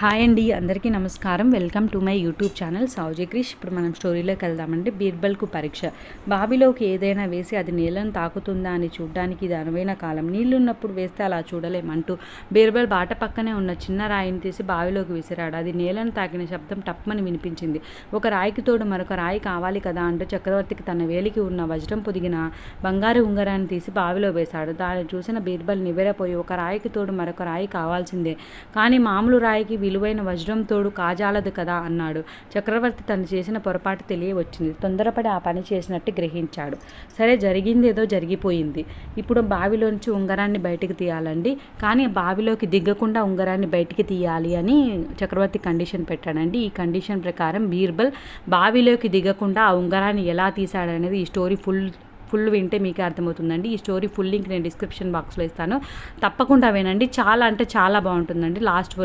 Hi అండి, అందరికీ నమస్కారం. Welcome to my YouTube channel Savuji Krish. ఇప్పుడు మనం స్టోరీలోకి వెళ్దామండి. బీర్బల్కు పరీక్ష. బావిలోకి ఏదైనా వేసి అది నీళ్ళను తాకుతుందా అని చూడ్డానికి ఇది అనువైన కాలం. నీళ్లున్నప్పుడు వేస్తే అలా చూడలేమంటూ బీర్బల్ బాట పక్కనే ఉన్న చిన్న రాయిని తీసి బావిలోకి విసిరాడు. అది నీళ్లను తాకిన శబ్దం టప్మని వినిపించింది. ఒక రాయికి తోడు మరొక రాయి కావాలి కదా అంటూ చక్రవర్తికి తన వేలికి ఉన్న వజ్రం పొదిగిన బంగారు ఉంగరాన్ని తీసి బావిలో వేశాడు. దాన్ని చూసిన బీర్బల్ నివ్వెరపోయి, ఒక రాయికి తోడు మరొక రాయి కావాల్సిందే, కానీ మామూలు రాయికి విలువైన వజ్రం తోడు కాజాలదు కదా అన్నాడు. చక్రవర్తి తను చేసిన పొరపాటు తెలియవచ్చింది. తొందరపడి ఆ పని చేసినట్టు గ్రహించాడు. సరే, జరిగిందేదో జరిగిపోయింది. ఇప్పుడు బావిలోంచి ఉంగరాన్ని బయటికి తీయాలండి, కానీ బావిలోకి దిగ్గకుండా ఉంగరాన్ని బయటికి తీయాలి అని చక్రవర్తి కండిషన్ పెట్టాడండి. ఈ కండిషన్ ప్రకారం బీర్బల్ బావిలోకి దిగకుండా ఆ ఉంగరాన్ని ఎలా తీశాడనేది ఈ స్టోరీ ఫుల్ వింటే మీకే అర్థమవుతుందండి. ఈ స్టోరీ ఫుల్ లింక్ నేను డిస్క్రిప్షన్ బాక్స్లో ఇస్తాను, తప్పకుండా వినండి. చాలా అంటే చాలా బాగుంటుందండి. లాస్ట్